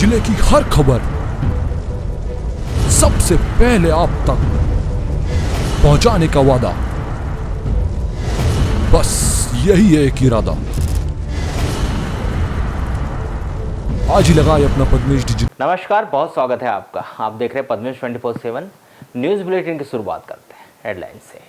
जिले की हर खबर सबसे पहले आप तक पहुंचाने का वादा, बस यही है एक इरादा। आज ही लगाए अपना पद्मेश डिजिटल। नमस्कार, बहुत स्वागत है आपका। आप देख रहे हैं पद्मेश 24/7 न्यूज बुलेटिन की शुरुआत करते हैं हेडलाइन से।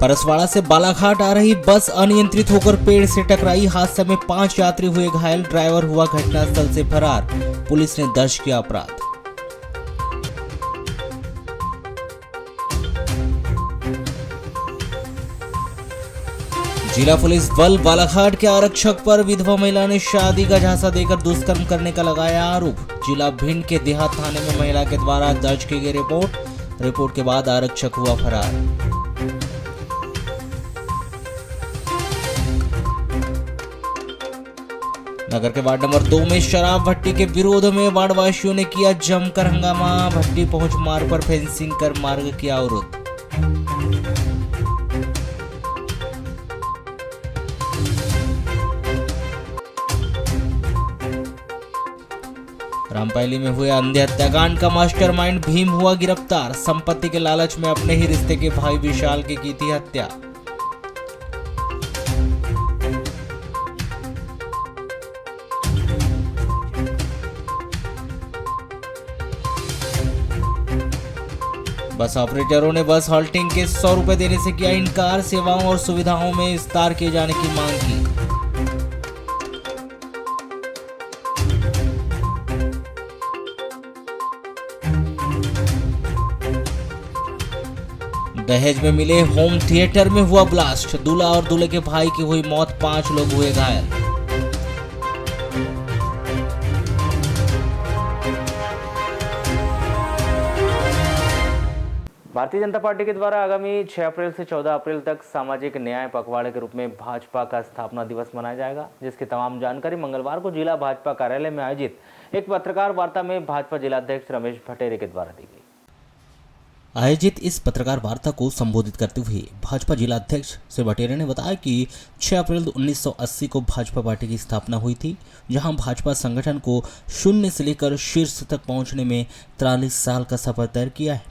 परसवाड़ा से बालाघाट आ रही बस अनियंत्रित होकर पेड़ से टकराई। हादसे में 5 यात्री हुए घायल। ड्राइवर हुआ घटनास्थल से फरार। पुलिस ने दर्ज किया अपराध। जिला पुलिस बल बालाघाट के आरक्षक पर विधवा महिला ने शादी का झांसा देकर दुष्कर्म करने का लगाया आरोप। जिला भिंड के देहात थाने में महिला के द्वारा दर्ज की गई रिपोर्ट के बाद आरक्षक हुआ फरार। नगर के वार्ड नंबर 2 में शराब भट्टी के विरोध में वार्डवासियों ने किया जमकर हंगामा। भट्टी पहुंच मार्ग पर फेंसिंग कर मार्ग किया अवरुद्ध। रामपायली में हुए अंधे हत्याकांड का मास्टरमाइंड भीम हुआ गिरफ्तार। संपत्ति के लालच में अपने ही रिश्ते के भाई विशाल की थी हत्या। बस ऑपरेटरों ने बस हॉल्टिंग के 100 रुपए देने से किया इनकार। सेवाओं और सुविधाओं में विस्तार किए जाने की मांग की। दहेज में मिले होम थिएटर में हुआ ब्लास्ट। दूल्हा और दूल्हे के भाई की हुई मौत, 5 लोग हुए घायल। भारतीय जनता पार्टी के द्वारा आगामी 6 अप्रैल से 14 अप्रैल तक सामाजिक न्याय पखवाड़े के रूप में भाजपा का स्थापना दिवस मनाया जाएगा, जिसकी तमाम जानकारी मंगलवार को जिला भाजपा कार्यालय में आयोजित एक पत्रकार वार्ता में भाजपा जिलाध्यक्ष रमेश भट्टेरे के द्वारा दी गई। आयोजित इस पत्रकार वार्ता को संबोधित करते हुए भाजपा जिलाध्यक्ष श्री भट्टेरे ने बताया कि 6 अप्रैल 1980 को भाजपा पार्टी की स्थापना हुई थी, जहां भाजपा संगठन को शून्य से लेकर शीर्ष तक पहुंचने में 43 साल का सफर तय किया है।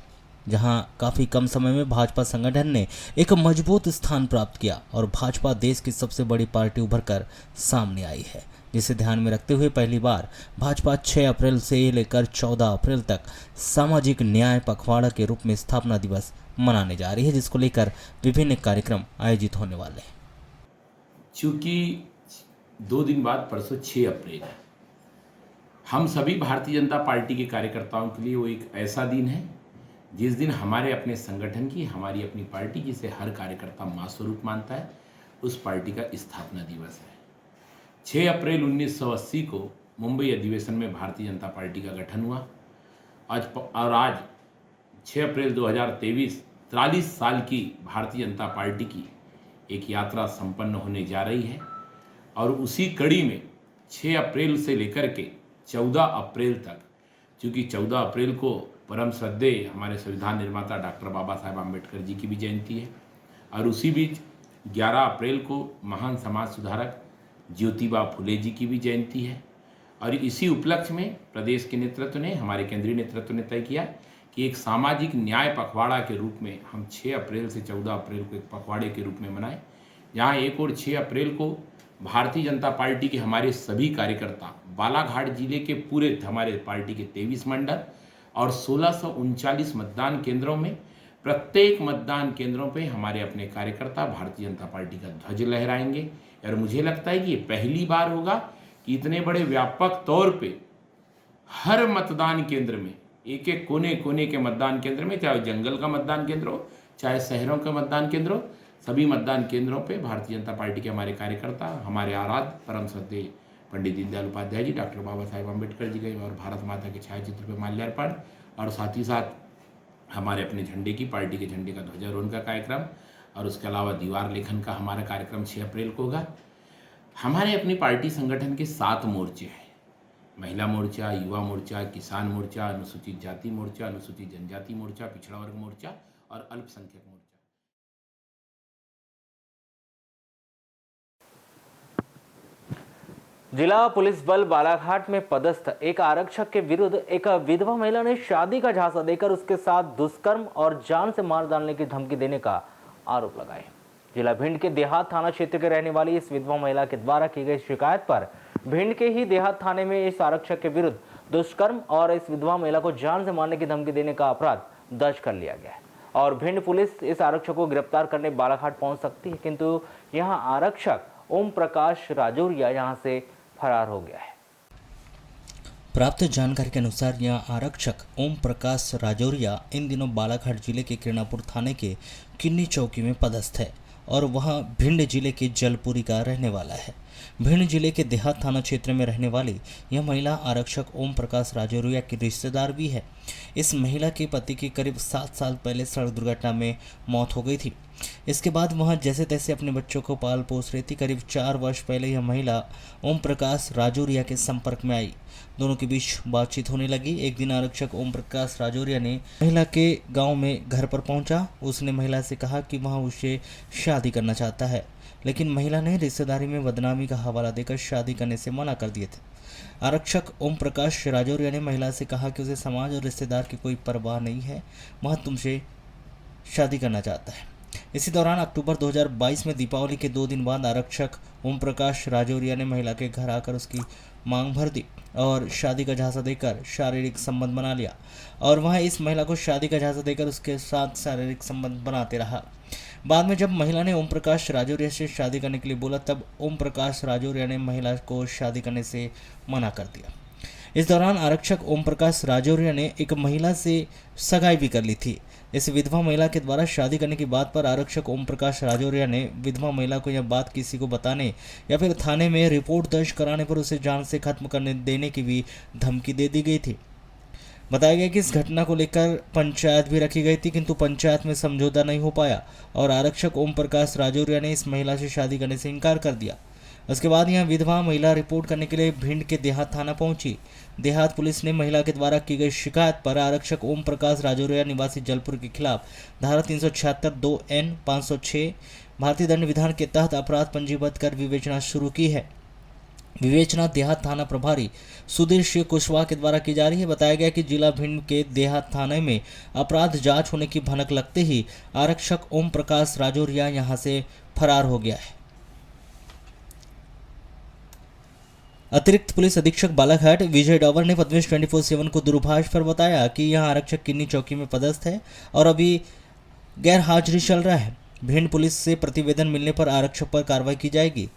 जहां काफ़ी कम समय में भाजपा संगठन ने एक मजबूत स्थान प्राप्त किया और भाजपा देश की सबसे बड़ी पार्टी उभर कर सामने आई है, जिसे ध्यान में रखते हुए पहली बार भाजपा 6 अप्रैल से लेकर 14 अप्रैल तक सामाजिक न्याय पखवाड़ा के रूप में स्थापना दिवस मनाने जा रही है, जिसको लेकर विभिन्न कार्यक्रम आयोजित होने वाले हैं। चूँकि 2 दिन बाद परसों 6 अप्रैल है, हम सभी भारतीय जनता पार्टी के कार्यकर्ताओं के लिए वो एक ऐसा दिन है जिस दिन हमारे अपने संगठन की, हमारी अपनी पार्टी, जिसे हर कार्यकर्ता मां स्वरूप मानता है, उस पार्टी का स्थापना दिवस है। 6 अप्रैल 1980 को मुंबई अधिवेशन में भारतीय जनता पार्टी का गठन हुआ। आज 6 अप्रैल 2023 43 साल की भारतीय जनता पार्टी की एक यात्रा संपन्न होने जा रही है और उसी कड़ी में 6 अप्रैल से लेकर के 14 अप्रैल तक, क्योंकि 14 अप्रैल को परम श्रद्धेय हमारे संविधान निर्माता डॉक्टर बाबा साहेब आम्बेडकर जी की भी जयंती है और उसी बीच 11 अप्रैल को महान समाज सुधारक ज्योतिबा फुले जी की भी जयंती है। और इसी उपलक्ष्य में प्रदेश के नेतृत्व ने, हमारे केंद्रीय नेतृत्व ने तय किया कि एक सामाजिक न्याय पखवाड़ा के रूप में हम 6 अप्रैल से 14 अप्रैल को एक पखवाड़े के रूप में मनाएं, जहां एक और 6 अप्रैल को भारतीय जनता पार्टी के हमारे सभी कार्यकर्ता बालाघाट जिले के पूरे हमारे पार्टी के 23 मंडल और 1639 मतदान केंद्रों में, प्रत्येक मतदान केंद्रों पे हमारे अपने कार्यकर्ता भारतीय जनता पार्टी का ध्वज लहराएंगे। और मुझे लगता है कि ये पहली बार होगा कि इतने बड़े व्यापक तौर पे हर मतदान केंद्र में, एक एक कोने कोने के मतदान केंद्र में, चाहे जंगल का मतदान केंद्र हो, चाहे शहरों का मतदान केंद्र हो, सभी मतदान केंद्रों पे भारतीय जनता पार्टी के हमारे कार्यकर्ता, हमारे आराध्य परम श्रद्धेय पंडित दीनदयाल उपाध्याय जी, डॉक्टर बाबा साहेब आम्बेडकर जी के और भारत माता के छायाचित्र पर माल्यार्पण और साथ ही साथ हमारे अपने झंडे की, पार्टी के झंडे का ध्वजारोहण का कार्यक्रम और उसके अलावा दीवार लेखन का हमारा कार्यक्रम 6 अप्रैल को होगा। हमारे अपनी पार्टी संगठन के 7 मोर्चे हैं: महिला मोर्चा, युवा मोर्चा, किसान मोर्चा, अनुसूचित जाति मोर्चा, अनुसूचित जनजाति मोर्चा, पिछड़ा वर्ग मोर्चा और अल्पसंख्यक मोर्चा। जिला पुलिस बल बालाघाट में पदस्थ एक आरक्षक के विरुद्ध एक विधवा महिला ने शादी का झांसा देकर उसके साथ दुष्कर्म और जान से मार डालने की धमकी देने का आरोप लगाए। जिला भिंड के देहात थाना क्षेत्र के रहने वाली इस विधवा महिला के द्वारा की गई शिकायत पर भिंड के ही देहात थाने में इस आरक्षक के विरुद्ध दुष्कर्म और इस विधवा महिला को जान से मारने की धमकी देने का अपराध दर्ज कर लिया गया है और भिंड पुलिस इस आरक्षक को गिरफ्तार करने बालाघाट पहुंच सकती है, किंतु यहां आरक्षक ओम प्रकाश राजौरिया यहां से फरार हो गया है। प्राप्त जानकारी के अनुसार यह आरक्षक ओम प्रकाश राजौरिया इन दिनों बालाघाट जिले के किरणापुर थाने के किन्नी चौकी में पदस्थ है और वह भिंड जिले के जलपुरी का रहने वाला है। भिंड जिले के देहात थाना क्षेत्र में रहने वाली यह महिला आरक्षक ओम प्रकाश राजौरिया की रिश्तेदार भी है। इस महिला के पति की करीब 7 साल पहले सड़क दुर्घटना में मौत हो गई थी। इसके बाद वह जैसे तैसे अपने बच्चों को पाल पोस रही थी। करीब 4 वर्ष पहले यह महिला ओम प्रकाश राजौरिया के संपर्क में आई। दोनों के बीच बातचीत होने लगी। एक दिन आरक्षक ओम प्रकाश राजौरिया ने महिला के गांव में घर पर पहुंचा। उसने महिला से कहा कि वह उसे शादी करना चाहता है, लेकिन महिला ने रिश्तेदारी में बदनामी का हवाला देकर शादी करने से मना कर दिए थे। आरक्षक ओम प्रकाश राजौरिया ने महिला से कहा कि उसे समाज और रिश्तेदार की कोई परवाह नहीं है, वह तुमसे शादी करना चाहता है। इसी दौरान अक्टूबर 2022 में दीपावली के 2 दिन बाद आरक्षक ओम प्रकाश राजौरिया ने महिला के घर आकर उसकी मांग भर दी और शादी का झांसा देकर शारीरिक संबंध बना लिया और वह इस महिला को शादी का झांसा देकर उसके साथ शारीरिक संबंध बनाते रहा। बाद में जब महिला ने ओम प्रकाश राजौरिया से शादी करने के लिए बोला, तब ओम प्रकाश राजौरिया ने महिला को शादी करने से मना कर दिया। इस दौरान आरक्षक ओम प्रकाश राजौरिया ने एक महिला से सगाई भी कर ली थी। इस विधवा महिला के द्वारा शादी करने की बात पर आरक्षक ओम प्रकाश राजौरिया ने विधवा महिला को यह बात किसी को बताने या फिर थाने में रिपोर्ट दर्ज कराने पर उसे जान से खत्म करने देने की भी धमकी दे दी गई थी। बताया गया कि इस घटना को लेकर पंचायत भी रखी गई थी, किंतु पंचायत में समझौता नहीं हो पाया और आरक्षक ओम प्रकाश राजौरिया ने इस महिला से शादी करने से इनकार कर दिया। उसके बाद यह विधवा महिला रिपोर्ट करने के लिए भिंड के देहात थाना पहुंची। देहात पुलिस ने महिला के द्वारा की गई शिकायत पर आरक्षक ओम प्रकाश राजौरिया निवासी जलपुर के खिलाफ धारा 376 2N 506 भारतीय दंड विधान के तहत अपराध पंजीबद्ध कर विवेचना शुरू की है। विवेचना देहात थाना प्रभारी सुधीर सिंह कुशवाहा के द्वारा की जा रही है। बताया गया कि जिला भिंड के देहात थाने में अपराध जांच होने की भनक लगते ही आरक्षक ओम प्रकाश राजौरिया यहां से फरार हो गया है। अतिरिक्त पुलिस अधीक्षक बालाघाट विजय डावर ने पद्मेश 24/7 को दूरभाष पर बताया कि यह आरक्षक किन्नी चौकी में पदस्थ है और अभी गैर हाजिरी चल रहा है। भिंड पुलिस से प्रतिवेदन मिलने पर आरक्षक पर कार्रवाई की जाएगी।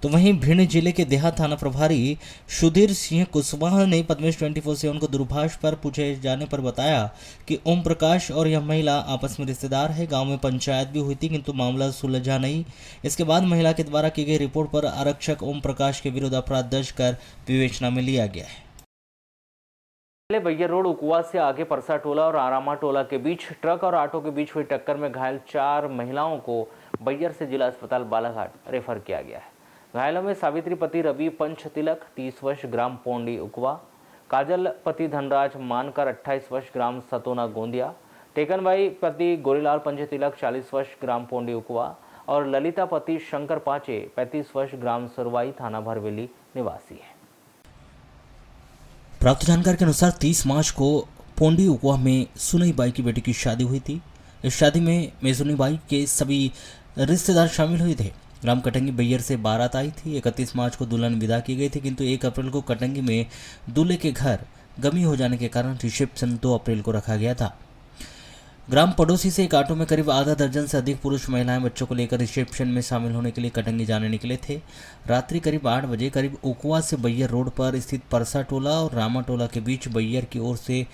तो वहीं भिंड जिले के देहात थाना प्रभारी सुधीर सिंह कुशवाहा ने पद्मेश 24/7 को दूरभाष पर पूछे जाने पर बताया कि ओम प्रकाश और यह महिला आपस में रिश्तेदार है। गांव में पंचायत भी हुई थी, किंतु मामला सुलझा नहीं। इसके बाद महिला के द्वारा की गई रिपोर्ट पर आरक्षक ओम प्रकाश के विरुद्ध अपराध दर्ज कर विवेचना में लिया गया है। बैयर रोड उकुआ से आगे परसा टोला और आरामा टोला के बीच ट्रक और ऑटो के बीच हुई टक्कर में घायल 4 महिलाओं को बैयर से जिला अस्पताल बालाघाट रेफर किया गया है। घायलों में सावित्री पति रवि पंच तिलक 30 वर्ष ग्राम पोंडी उकवा, काजल पति धनराज मानकर 28 वर्ष ग्राम सतोना गोंदिया, टेकनबाई पति गोरीलाल पंच तिलक 40 वर्ष ग्राम पोंडी उकवा और ललिता पति शंकर पाचे 35 वर्ष ग्राम सुरवाई थाना भरवेली निवासी है। प्राप्त जानकारी के अनुसार 30 मार्च को पोंडी उकवा में सुनई बाई की बेटी की शादी हुई थी। इस शादी में मेजुनी बाई के सभी रिश्तेदार शामिल हुए थे। ग्राम कटंगी बैयर से बारात आई थी। 31 मार्च को दुल्हन विदा की गई थी, किंतु 1 अप्रैल को कटंगी में दूल्हे के घर गमी हो जाने के कारण रिसेप्शन 2 अप्रैल को रखा गया था। ग्राम पड़ोसी से एक ऑटो में करीब आधा दर्जन से अधिक पुरुष महिलाएं बच्चों को लेकर रिसेप्शन में शामिल होने के लिए कटंगी जाने निकले थे। रात्रि करीब 8 बजे करीब उकवा से बैयर रोड पर स्थित परसा टोला और रामा टोला के बीच बैयर की ओर से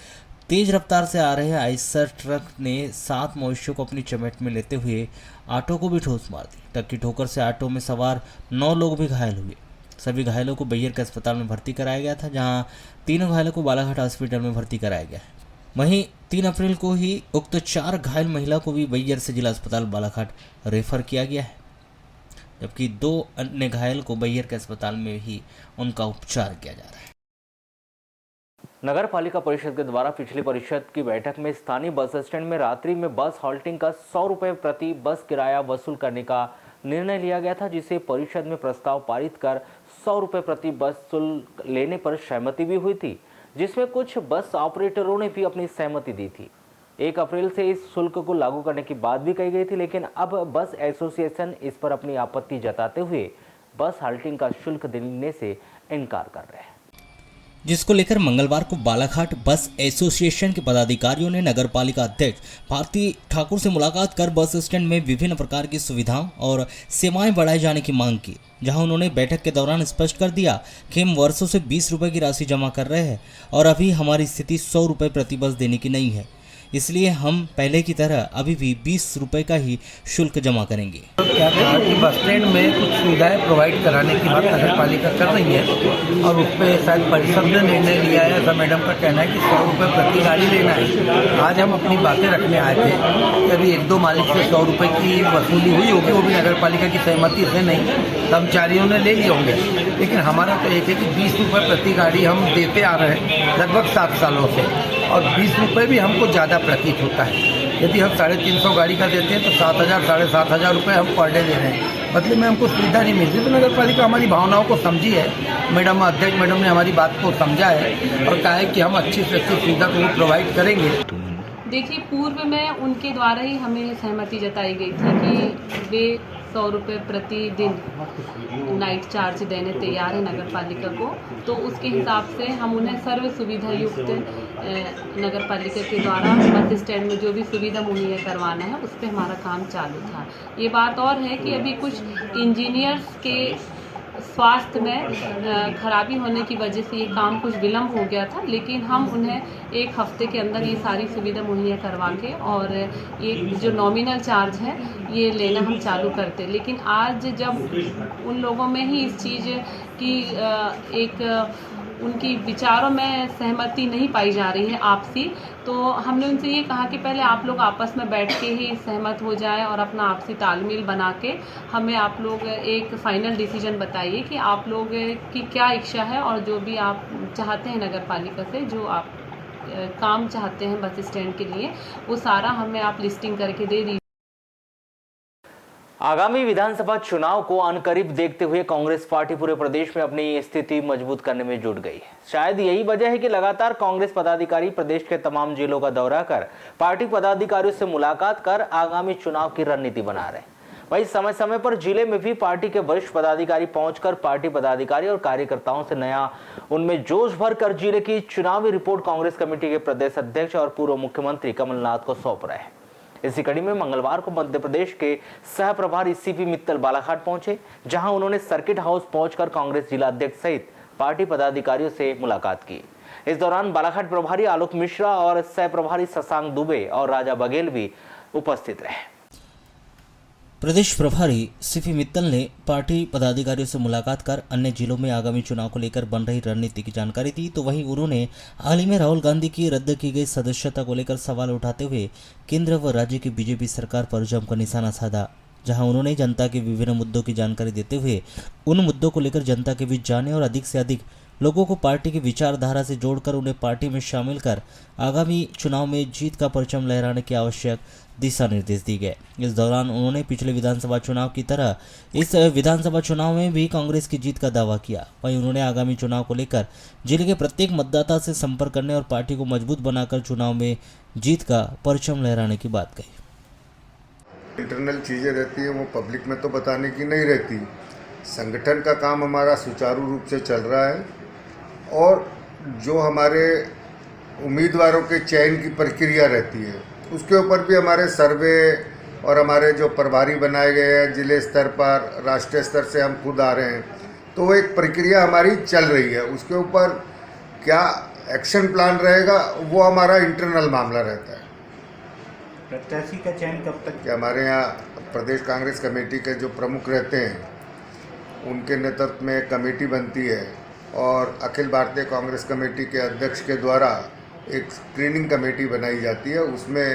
तेज रफ्तार से आ रहे आइसर ट्रक ने 7 मवेशियों को अपनी चपेट में लेते हुए ऑटो को भी ठोस मार दी। ट्रक की ठोकर से ऑटो में सवार 9 लोग भी घायल हुए। सभी घायलों को बैयर के अस्पताल में भर्ती कराया गया था, जहां तीनों घायलों को बालाघाट हॉस्पिटल में भर्ती कराया गया है। वहीं 3 अप्रैल को ही उक्त 4 घायल महिला को भी बैयर से जिला अस्पताल बालाघाट रेफर किया गया है, जबकि 2 अन्य घायल को बैयर के अस्पताल में ही उनका उपचार किया जा रहा है। नगर पालिका परिषद के द्वारा पिछली परिषद की बैठक में स्थानीय बस स्टैंड में रात्रि में बस हॉल्टिंग का 100 रुपये प्रति बस किराया वसूल करने का निर्णय लिया गया था, जिसे परिषद में प्रस्ताव पारित कर 100 रुपये प्रति बस शुल्क लेने पर सहमति भी हुई थी, जिसमें कुछ बस ऑपरेटरों ने भी अपनी सहमति दी थी। 1 अप्रैल से इस शुल्क को लागू करने की बात भी कही गई थी, लेकिन अब बस एसोसिएशन इस पर अपनी आपत्ति जताते हुए बस हाल्टिंग का शुल्क देने से इनकार कर रहे हैं, जिसको लेकर मंगलवार को बालाघाट बस एसोसिएशन के पदाधिकारियों ने नगरपालिका अध्यक्ष भारती ठाकुर से मुलाकात कर बस स्टैंड में विभिन्न प्रकार की सुविधाओं और सेवाएं बढ़ाए जाने की मांग की, जहां उन्होंने बैठक के दौरान स्पष्ट कर दिया कि हम वर्षों से 20 रुपये की राशि जमा कर रहे हैं और अभी हमारी स्थिति 100 रुपये प्रति बस देने की नहीं है, इसलिए हम पहले की तरह अभी भी 20 रुपये का ही शुल्क जमा करेंगे। क्या कहा कि बस स्टैंड में कुछ सुविधाएं प्रोवाइड कराने की बात नगर पालिका कर रही है और उस पर शायद परिषद ने निर्णय लिया है। ऐसा मैडम का कहना है कि 100 रुपये प्रति गाड़ी लेना है। आज हम अपनी बातें रखने आए थे कि अभी 1-2 मालिक से 100 रुपये की वसूली हुई होगी, वो भी नगर पालिका की सहमति से नहीं, कर्मचारियों ने ले लिए होंगे। लेकिन हमारा तो एक है कि 20 रुपये प्रति गाड़ी हम देते आ रहे हैं लगभग 7 सालों से, और 20 रुपये भी हमको ज़्यादा प्रतीत होता है। यदि हम 350 गाड़ी का देते हैं तो 7,000 साढ़े 7,000 रुपये हम पर डे दे रहे हैं, बदले में हमको सुविधा नहीं मिलती। तो नगर पालिका हमारी भावनाओं को समझी है, मैडम अध्यक्ष मैडम ने हमारी बात को समझा है और कहा है कि हम अच्छी से अच्छी सुविधा को प्रोवाइड करेंगे। देखिए, पूर्व में उनके द्वारा ही हमें सहमति जताई गई थी कि वे 100 रुपये प्रति दिन नाइट चार्ज देने तैयार है नगर पालिका को, तो उसके हिसाब से हम उन्हें सर्व सुविधा युक्त नगर पालिका के द्वारा बस स्टैंड में जो भी सुविधा मुहैया करवाना है उस पर हमारा काम चालू था। ये बात और है कि अभी कुछ इंजीनियर्स के स्वास्थ्य में खराबी होने की वजह से ये काम कुछ विलम्ब हो गया था, लेकिन हम उन्हें 1 हफ्ते के अंदर ये सारी सुविधा मुहैया करवा के और ये जो नॉमिनल चार्ज है ये लेना हम चालू करते। लेकिन आज जब उन लोगों में ही इस चीज़ की एक उनकी विचारों में सहमति नहीं पाई जा रही है आपसी, तो हमने उनसे ये कहा कि पहले आप लोग आपस में बैठ के ही सहमत हो जाएं और अपना आपसी तालमेल बना के हमें आप लोग एक फाइनल डिसीजन बताइए कि आप लोग की क्या इच्छा है और जो भी आप चाहते हैं नगर पालिका से, जो आप काम चाहते हैं बस स्टैंड के लिए, वो सारा हमें आप लिस्टिंग करके दे दीजिए। आगामी विधानसभा चुनाव को अनकरीब देखते हुए कांग्रेस पार्टी पूरे प्रदेश में अपनी स्थिति मजबूत करने में जुट गई है। शायद यही वजह है कि लगातार कांग्रेस पदाधिकारी प्रदेश के तमाम जिलों का दौरा कर पार्टी पदाधिकारियों से मुलाकात कर आगामी चुनाव की रणनीति बना रहे हैं। वहीं समय समय पर जिले में भी पार्टी के वरिष्ठ पदाधिकारी पहुंचकर पार्टी पदाधिकारी और कार्यकर्ताओं से नया उनमें जोश भर कर जिले की चुनावी रिपोर्ट कांग्रेस कमेटी के प्रदेश अध्यक्ष और पूर्व मुख्यमंत्री कमलनाथ को सौंप रहे हैं। इसी कड़ी में मंगलवार को मध्य प्रदेश के सह प्रभारी सीपी मित्तल बालाघाट पहुंचे, जहां उन्होंने सर्किट हाउस पहुंचकर कांग्रेस जिला अध्यक्ष सहित पार्टी पदाधिकारियों से मुलाकात की। इस दौरान बालाघाट प्रभारी आलोक मिश्रा और सह प्रभारी शशांक दुबे और राजा बघेल भी उपस्थित रहे। प्रदेश प्रभारी सीपी मित्तल ने पार्टी पदाधिकारियों से मुलाकात कर अन्य जिलों में आगामी चुनाव को लेकर बन रही रणनीति की जानकारी दी। तो वहीं उन्होंने हाल ही में राहुल गांधी की रद्द की गई सदस्यता को लेकर सवाल उठाते हुए केंद्र व राज्य की बीजेपी सरकार पर जमकर निशाना साधा, जहां उन्होंने जनता के विभिन्न मुद्दों की जानकारी देते हुए उन मुद्दों को लेकर जनता के बीच जाने और अधिक से अधिक लोगों को पार्टी की विचारधारा से जोड़कर उन्हें पार्टी में शामिल कर आगामी चुनाव में जीत का परचम लहराने के आवश्यक दिशा निर्देश दिए गए। इस दौरान उन्होंने पिछले विधानसभा चुनाव की तरह इस विधानसभा चुनाव में भी कांग्रेस की जीत का दावा किया। वहीं उन्होंने आगामी चुनाव को लेकर जिले के प्रत्येक मतदाता से संपर्क करने और पार्टी को मजबूत बनाकर चुनाव में जीत का परचम लहराने की बात कही। इंटरनल चीज़ें रहती हैं वो पब्लिक में तो बताने की नहीं रहती। संगठन का काम हमारा सुचारू रूप से चल रहा है और जो हमारे उम्मीदवारों के चयन की प्रक्रिया रहती है उसके ऊपर भी हमारे सर्वे और हमारे जो प्रभारी बनाए गए हैं जिले स्तर पर, राष्ट्रीय स्तर से हम खुद आ रहे हैं, तो वो एक प्रक्रिया हमारी चल रही है। उसके ऊपर क्या एक्शन प्लान रहेगा वो हमारा इंटरनल मामला रहता है। प्रत्याशी का चयन कब तक? कि हमारे यहाँ प्रदेश कांग्रेस कमेटी के जो प्रमुख रहते हैं उनके नेतृत्व में एक कमेटी बनती है और अखिल भारतीय कांग्रेस कमेटी के अध्यक्ष के द्वारा एक स्क्रीनिंग कमेटी बनाई जाती है। उसमें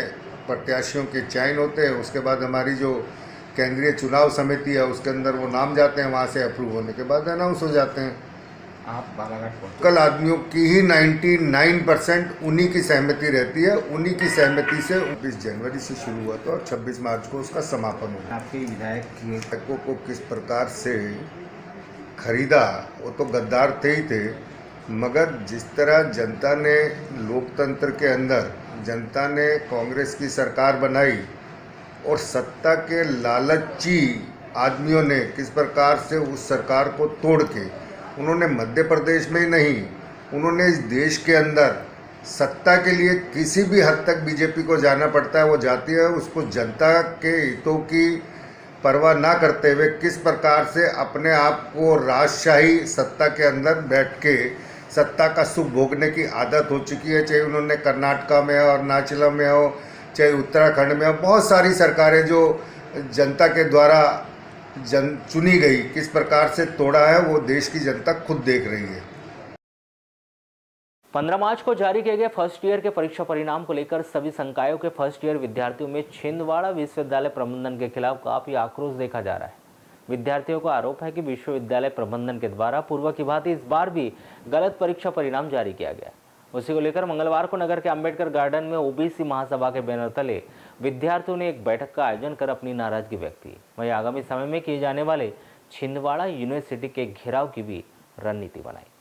प्रत्याशियों के चयन होते हैं। उसके बाद हमारी जो केंद्रीय चुनाव समिति है उसके अंदर वो नाम जाते हैं, वहाँ से अप्रूव होने के बाद अनाउंस हो जाते हैं। आप बालाघाट पहुंचे। लोकल आदमियों की ही 99% उन्हीं की सहमति रहती है। उन्हीं की सहमति से 20 जनवरी से शुरू हुआ था और 26 मार्च को उसका समापन हुआ। आपके विधायक को किस प्रकार से खरीदा, वो तो गद्दार थे ही थे, मगर जिस तरह जनता ने लोकतंत्र के अंदर जनता ने कांग्रेस की सरकार बनाई और सत्ता के लालची आदमियों ने किस प्रकार से उस सरकार को तोड़ के उन्होंने मध्य प्रदेश में ही नहीं, उन्होंने इस देश के अंदर सत्ता के लिए किसी भी हद तक बीजेपी को जाना पड़ता है वो जाती है। उसको जनता के हितों की परवाह ना करते हुए किस प्रकार से अपने आप को राजशाही सत्ता के अंदर बैठ के सत्ता का सुख भोगने की आदत हो चुकी है। चाहे उन्होंने कर्नाटका में और अरुणाचल में हो, चाहे उत्तराखंड में हो, बहुत सारी सरकारें जो जनता के द्वारा चुनी गई किस प्रकार से तोड़ा है वो देश की जनता खुद देख रही है। 15 मार्च को जारी किए गए फर्स्ट ईयर के परीक्षा परिणाम को लेकर सभी संकायों के फर्स्ट ईयर विद्यार्थियों में छिंदवाड़ा विश्वविद्यालय प्रबंधन के खिलाफ काफी आक्रोश देखा जा रहा है। विद्यार्थियों का आरोप है कि विश्वविद्यालय प्रबंधन के द्वारा पूर्व की भांति इस बार भी गलत परीक्षा परिणाम जारी किया गया। उसी को लेकर मंगलवार को नगर के अंबेडकर गार्डन में ओबीसी महासभा के बैनर तले विद्यार्थियों ने एक बैठक का आयोजन कर अपनी नाराजगी व्यक्त की। वहीं आगामी समय में किए जाने वाले छिंदवाड़ा यूनिवर्सिटी के घेराव की भी रणनीति बनाई।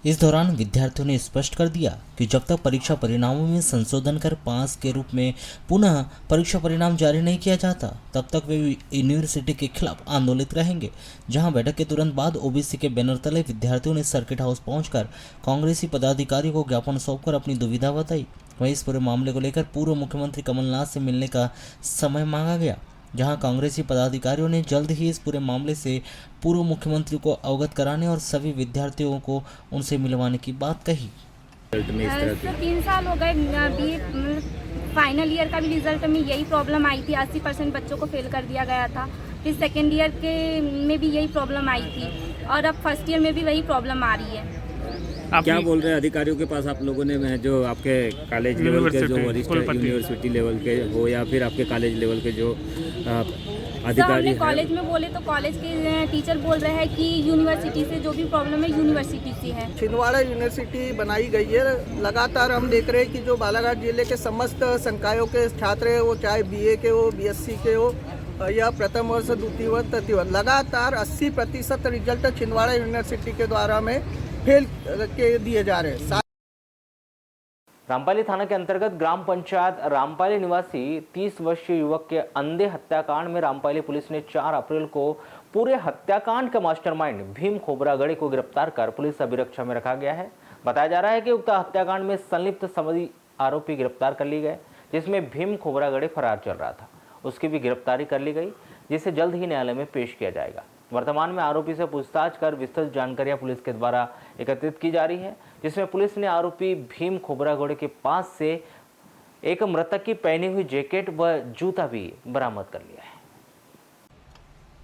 इस दौरान विद्यार्थियों ने स्पष्ट कर दिया कि जब तक परीक्षा परिणामों में संशोधन कर पास के रूप में पुनः परीक्षा परिणाम जारी नहीं किया जाता, तब तक वे यूनिवर्सिटी के खिलाफ आंदोलित रहेंगे। जहां बैठक के तुरंत बाद ओबीसी के बैनर तले विद्यार्थियों ने सर्किट हाउस पहुंचकर कांग्रेसी पदाधिकारियों को ज्ञापन सौंपकर अपनी दुविधा बताई। वहीं इस पूरे मामले को लेकर पूर्व मुख्यमंत्री कमलनाथ से मिलने का समय मांगा गया, जहां कांग्रेसी पदाधिकारियों ने जल्द ही इस पूरे मामले से पूर्व मुख्यमंत्री को अवगत कराने और सभी विद्यार्थियों को उनसे मिलवाने की बात कही। 3 साल हो गए बी फाइनल ईयर का भी रिजल्ट में यही प्रॉब्लम आई थी, 80% बच्चों को फेल कर दिया गया था। फिर सेकेंड ईयर के में भी यही प्रॉब्लम आई थी और अब फर्स्ट ईयर में भी वही प्रॉब्लम आ रही है। क्या बोल रहे हैं अधिकारियों के पास आप लोगों ने, जो आपके कॉलेज लेवल के जो वरिष्ठ यूनिवर्सिटी लेवल के हो या फिर आपके कॉलेज लेवल के जो अधिकारी हैं? कॉलेज में बोले तो कॉलेज के टीचर बोल रहे हैं कि यूनिवर्सिटी से जो भी प्रॉब्लम है यूनिवर्सिटी से है। छिंदवाड़ा यूनिवर्सिटी बनाई गई है। लगातार हम देख रहे हैं कि जो बालाघाट जिले के समस्त संकायों के छात्र हैं, वो चाहे बीए के हो, बीएससी के हो या प्रथम वर्ष, द्वितीय वर्ष, तृतीय वर्ष, लगातार 80% रिजल्ट छिंदवाड़ा यूनिवर्सिटी के द्वारा में फेल के दिए जा रहे हैं। रामपाली थाना के अंतर्गत ग्राम पंचायत रामपाली निवासी 30 वर्षीय युवक के अंधे हत्याकांड में रामपाली पुलिस ने 4 अप्रैल को पूरे हत्याकांड का मास्टरमाइंड भीम खोबरागड़े को गिरफ्तार कर पुलिस अभिरक्षा में रखा गया है। बताया जा रहा है कि उक्त हत्याकांड में संलिप्त सभी आरोपी गिरफ्तार कर लिए गए, जिसमें भीम खोबरागड़े फरार चल रहा था। उसकी भी गिरफ्तारी कर ली गई, जिसे जल्द ही न्यायालय में पेश किया जाएगा। वर्तमान में आरोपी से पूछताछ कर विस्तृत जानकारियां पुलिस के द्वारा एकत्रित की जा रही है, जिसमें पुलिस ने आरोपी भीम खोबरागड़े के पास से एक मृतक की पहनी हुई जैकेट व जूता भी बरामद कर लिया है।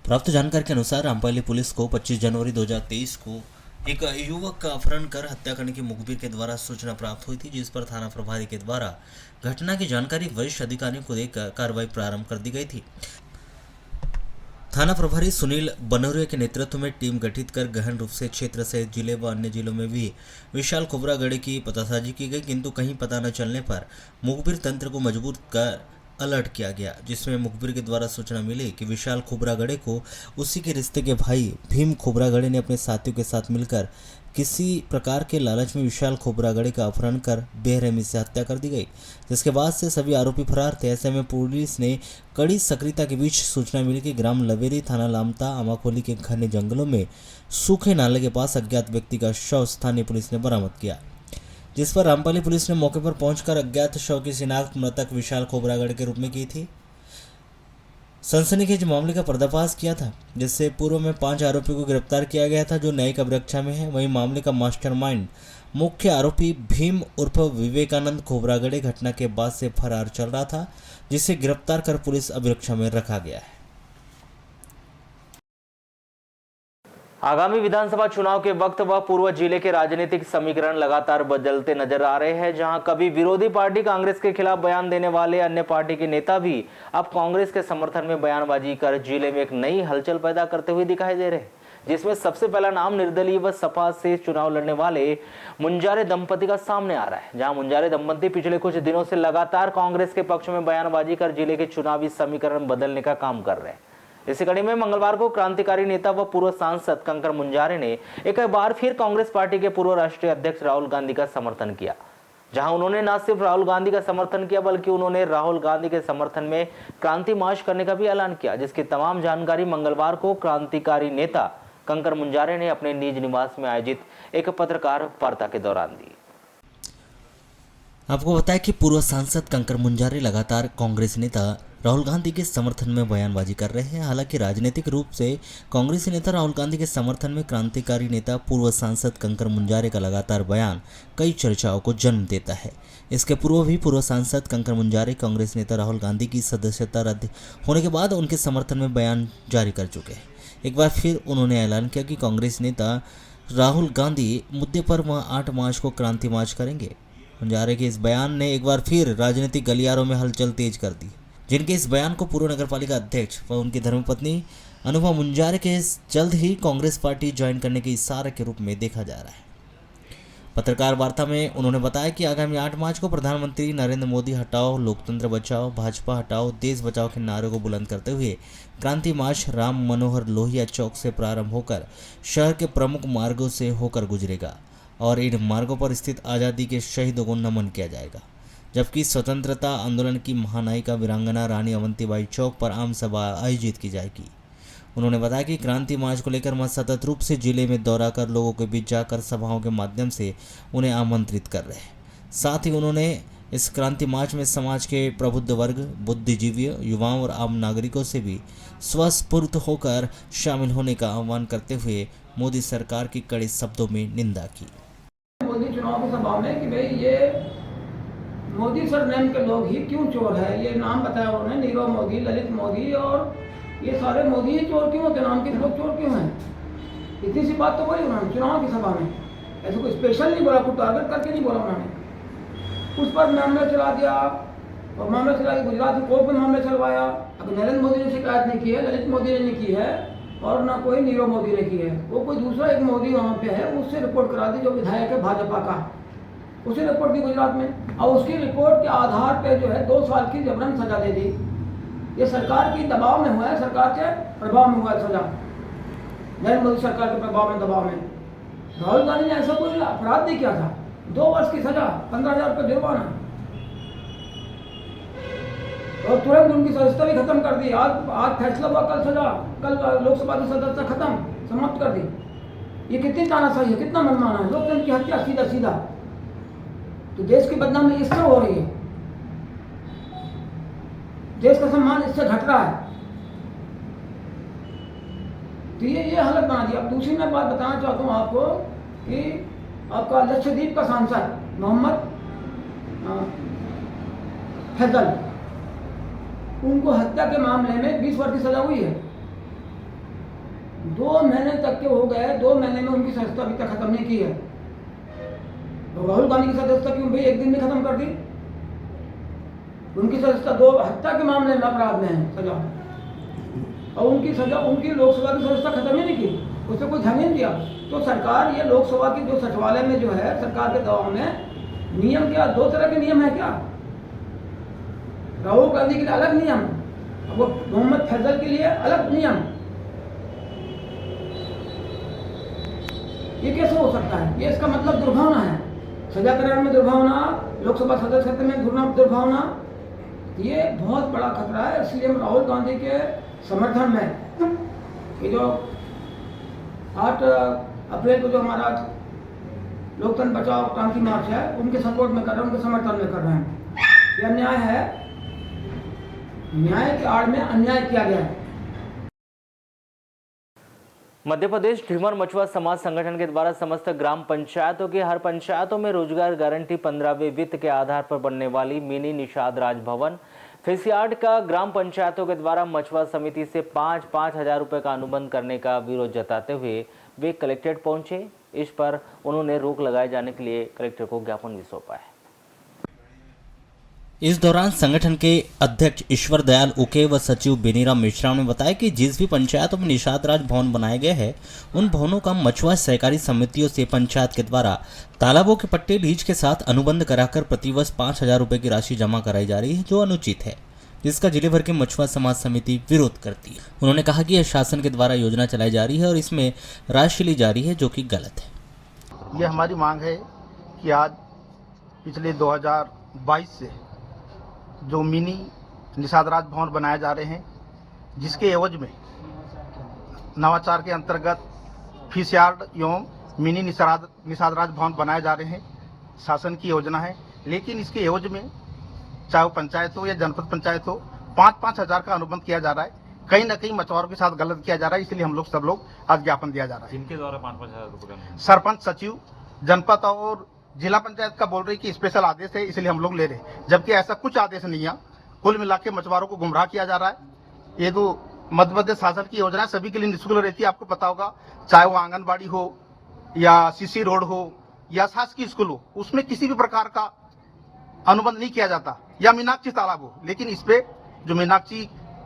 प्राप्त जानकारी के अनुसार रामपाली पुलिस को 25 जनवरी 2023 को एक युवक का अपहरण कर हत्या करने की मुखबिर के द्वारा सूचना प्राप्त हुई थी, जिस पर थाना प्रभारी के द्वारा घटना की जानकारी वरिष्ठ अधिकारियों को देकर कार्रवाई प्रारंभ कर दी गई थी। थाना प्रभारी सुनील बनोरिया के नेतृत्व में टीम गठित कर गहन रूप से क्षेत्र सहित जिले व अन्य जिलों में भी विशाल खोबरागड़े की पतासाजी की गई, किंतु कहीं पता न चलने पर मुखबिर तंत्र को मजबूत कर अलर्ट किया गया, जिसमें मुखबिर के द्वारा सूचना मिली कि विशाल खोबरागड़े को उसी के रिश्ते के भाई भीम खोबरागड़े ने अपने साथियों के साथ मिलकर किसी प्रकार के लालच में विशाल खोबरागड़े का अपहरण कर बेरहमी से हत्या कर दी गई, जिसके बाद से सभी आरोपी फरार थे। ऐसे में पुलिस ने कड़ी सक्रियता के बीच सूचना मिली कि ग्राम लवेरी, थाना लामता, आमाखोली के घने जंगलों में सूखे नाले के पास अज्ञात व्यक्ति का शव स्थानीय पुलिस ने बरामद किया, जिस पर रामपाली पुलिस ने मौके पर पहुंचकर अज्ञात शव की शिनाख्त मृतक विशाल खोबरागड़े के रूप में की थी। सनसनीखेज मामले का पर्दाफाश किया था, जिससे पूर्व में 5 आरोपियों को गिरफ्तार किया गया था, जो न्यायिक अभिरक्षा में है। वहीं मामले का मास्टरमाइंड मुख्य आरोपी भीम उर्फ विवेकानंद खोबरागड़े घटना के बाद से फरार चल रहा था, जिसे गिरफ्तार कर पुलिस अभिरक्षा में रखा गया है। आगामी विधानसभा चुनाव के वक्त व पूर्व जिले के राजनीतिक समीकरण लगातार बदलते नजर आ रहे हैं, जहां कभी विरोधी पार्टी कांग्रेस के खिलाफ बयान देने वाले अन्य पार्टी के नेता भी अब कांग्रेस के समर्थन में बयानबाजी कर जिले में एक नई हलचल पैदा करते हुए दिखाई दे रहे हैं, जिसमें सबसे पहला नाम निर्दलीय व सपा से चुनाव लड़ने वाले मुंजारे दंपति का सामने आ रहा है। जहां मुंजारे दंपति पिछले कुछ दिनों से लगातार कांग्रेस के पक्ष में बयानबाजी कर जिले के चुनावी समीकरण बदलने का काम कर रहे हैं। इसी कड़ी में मंगलवार को क्रांतिकारी नेता व पूर्व सांसद कंकर मुंजारे ने एक बार फिर कांग्रेस पार्टी के पूर्व राष्ट्रीय अध्यक्ष राहुल गांधी का समर्थन किया। जहां उन्होंने न सिर्फ राहुल गांधी का समर्थन किया बल्कि उन्होंने राहुल गांधी के समर्थन में क्रांति मार्च करने का भी ऐलान किया, जिसकी तमाम जानकारी मंगलवार को क्रांतिकारी नेता कंकर मुंजारे ने अपने निज निवास में आयोजित एक पत्रकार वार्ता के दौरान दी। आपको बताया कि पूर्व सांसद कंकर मुंजारे लगातार कांग्रेस नेता राहुल गांधी के समर्थन में बयानबाजी कर रहे हैं। हालांकि राजनीतिक रूप से कांग्रेसी नेता राहुल गांधी के समर्थन में क्रांतिकारी नेता पूर्व सांसद कंकर मुंजारे का लगातार बयान कई चर्चाओं को जन्म देता है। इसके पूर्व भी पूर्व सांसद कंकर मुंजारे कांग्रेस नेता राहुल गांधी की सदस्यता रद्द होने के बाद उनके समर्थन में बयान जारी कर चुके हैं। एक बार फिर उन्होंने ऐलान किया कि कांग्रेस नेता राहुल गांधी मुद्दे पर वह 8 मार्च को क्रांति मार्च करेंगे। मुंजारे के इस बयान ने एक बार फिर राजनीतिक गलियारों में हलचल तेज कर दी, जिनके इस बयान को पूर्व नगरपालिका अध्यक्ष व उनकी धर्मपत्नी अनुभव मुंजारे के जल्द ही कांग्रेस पार्टी ज्वाइन करने के इशारे के रूप में देखा जा रहा है। पत्रकार वार्ता में उन्होंने बताया कि आगामी 8 मार्च को प्रधानमंत्री नरेंद्र मोदी हटाओ, लोकतंत्र बचाओ, भाजपा हटाओ, देश बचाओ के नारे को बुलंद करते हुए क्रांति मार्च राम मनोहर लोहिया चौक से प्रारंभ होकर शहर के प्रमुख मार्गों से होकर गुजरेगा और इन मार्गों पर स्थित आज़ादी के शहीदों को नमन किया जाएगा। जबकि स्वतंत्रता आंदोलन की महानायिका वीरांगना रानी अवंतीबाई चौक पर आम सभा आयोजित की जाएगी। उन्होंने बताया कि क्रांति मार्च को लेकर वह सतत रूप से जिले में दौरा कर लोगों के बीच जाकर सभाओं के माध्यम से उन्हें आमंत्रित कर रहे हैं। साथ ही उन्होंने इस क्रांति मार्च में समाज के प्रबुद्ध वर्ग, बुद्धिजीवी, युवाओं और आम नागरिकों से भी स्वस्फूर्त होकर शामिल होने का आह्वान करते हुए मोदी सरकार की कड़े शब्दों में निंदा की। मोदी चुनाव की सभा में कि भाई ये मोदी सरनेम के लोग ही क्यों चोर है, ये नाम बताया उन्होंने, नीरव मोदी, ललित मोदी और ये सारे मोदी ही चोर क्यों होते, नाम के लोग चोर क्यों हैं। इतनी सी बात तो बोली उन्होंने चुनाव की सभा में, ऐसे कोई स्पेशल नहीं बोला, कुछ टारगेट करके नहीं बोला उन्होंने। उस पर मामला चला दिया और मामला चला के गुजरात कोर्ट में मामला चलवाया। अब नरेंद्र मोदी ने शिकायत नहीं की है, ललित मोदी ने नहीं की है और ना कोई नीरव मोदी ने की है। वो कोई दूसरा एक मोदी वहाँ पे है, उससे रिपोर्ट करा दी जो विधायक है भाजपा का, उसे रिपोर्ट दी गुजरात में और उसकी रिपोर्ट के आधार पे जो है 2 साल की जबरन सजा दे दी। ये सरकार की दबाव में हुआ है, सरकार के प्रभाव में हुआ है सजा, नरेंद्र मोदी सरकार के प्रभाव में दबाव में। राहुल गांधी ने ऐसा कोई अपराध नहीं किया था, 2 वर्ष की सजा, 15,000 रुपये जुर्माना और तुरंत उनकी सदस्यता भी खत्म कर दी। आज फैसला हुआ, कल सजा, कल लोकसभा की सदस्यता खत्म, समाप्त कर दी। ये कितनी तानाशाही है, कितना मनमाना है, लोकतंत्र की हत्या सीधा सीधा। तो देश की बदनामी इससे हो रही है, देश का सम्मान इससे घट रहा है। तो ये हालत बना दी। अब दूसरी मैं बात बताना चाहता हूँ आपको कि आपका लक्षद्वीप का सांसद मोहम्मद फैजल, उनको हत्या के मामले में 20 वर्ष की सजा हुई है। 2 महीने तक के हो गए, 2 महीने में उनकी सदस्यता अभी तक खत्म नहीं की है। तो राहुल गांधी की सदस्यता क्यों भाई एक दिन में खत्म कर दी? उनकी सदस्यता 2 हत्या के मामले में अपराध में है सजा, और उनकी सजा, उनकी लोकसभा की सदस्यता खत्म ही नहीं की, उससे कोई ध्यान नहीं दिया। तो सरकार ये लोकसभा की जो सचिवालय में जो है सरकार के दबाव में नियम क्या, 2 तरह के नियम है क्या? राहुल गांधी के लिए अलग नियम, वो मोहम्मद फैजल के लिए अलग नियम। ये कैसे हो सकता है? ये इसका मतलब दुर्भावना है, सजा करार में दुर्भावना, लोकसभा सदस्य में दुर्भावना। ये बहुत बड़ा खतरा है। इसलिए हम राहुल गांधी के समर्थन में ये जो 8 अप्रैल को जो हमारा लोकतंत्र बचाओ क्रांति मार्च है, उनके सपोर्ट में कर रहे हैं, उनके समर्थन में कर रहे हैं। यह अन्याय है, न्याय के आड़ में अन्याय किया गया है। मध्य प्रदेश ढीमर मछुआ समाज संगठन के द्वारा समस्त ग्राम पंचायतों के हर पंचायतों में रोजगार गारंटी 15वें वित्त के आधार पर बनने वाली मिनी निषाद राजभवन फेसियार्ड का ग्राम पंचायतों के द्वारा मछुआ समिति से 5-5 हजार रुपये का अनुबंध करने का विरोध जताते हुए वे कलेक्ट्रेट पहुंचे। इस पर उन्होंने रोक लगाए जाने के लिए कलेक्टर को ज्ञापन भी सौंपा है। इस दौरान संगठन के अध्यक्ष ईश्वर दयाल उके व सचिव बेनीराम मिश्रा ने बताया कि जिस भी पंचायतों में निषाद राज भवन बनाए गए हैं उन भवनों का मछुआ सहकारी समितियों से पंचायत के द्वारा तालाबों के पट्टे लीज के साथ अनुबंध कराकर प्रतिवर्ष 5,000 रुपए की राशि जमा कराई जा रही है, जो अनुचित है, जिसका जिले भर के मछुआ समाज समिति विरोध करती है। उन्होंने कहा कि यह शासन के द्वारा योजना चलाई जा रही है और इसमें राशि ली जा रही है, जो कि गलत है। ये हमारी मांग है कि आज पिछले 2022 से जो मिनी निषाद राज भवन बनाए जा रहे हैं, जिसके एवज में नवाचार के अंतर्गत फिश यार्ड एवं मिनी निषाद राज भवन बनाए जा रहे हैं, शासन की योजना है। लेकिन इसके एवज में चाहे वो पंचायत हो या जनपद पंचायत हो, 5-5 हज़ार का अनुबंध किया जा रहा है। कहीं ना कहीं मछुआरों के साथ गलत किया जा रहा है, इसलिए हम लोग सब लोग आज ज्ञापन दिया जा रहा है। जिनके द्वारा 5-5 हज़ार रुपये सरपंच, सचिव, जनपद और जिला पंचायत का बोल रही कि स्पेशल आदेश है, इसलिए हम लोग ले रहे हैं, जबकि ऐसा कुछ आदेश नहीं है। कुल मिला के मछुआरों को गुमराह किया जा रहा है। ये तो मध्य प्रदेश शासन की योजना सभी के लिए निःशुल्क रहती है, आपको पता होगा, चाहे वो आंगनबाड़ी हो या सीसी रोड हो या शासकीय स्कूल हो, उसमें किसी भी प्रकार का अनुबंध नहीं किया जाता, या मीनाक्षी तालाब हो। लेकिन इस पे जो मीनाक्षी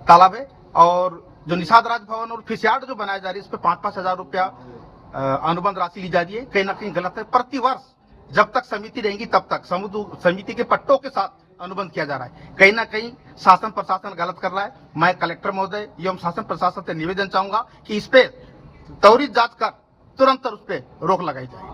तालाब है और जो निषाद राज भवन और फिश यार्ड जो बनाया जा रही है, इस पे 5-5 हज़ार रुपया अनुबंध राशि ली जा रही है, कहीं ना कहीं गलत है। प्रतिवर्ष जब तक समिति रहेंगी तब तक समिति के पट्टों के साथ अनुबंध किया जा रहा है। कहीं ना कहीं शासन प्रशासन गलत कर रहा है। मैं कलेक्टर महोदय एवं शासन प्रशासन से निवेदन चाहूंगा कि इस पे त्वरित जांच कर तुरंत उस पे रोक लगाई जाए।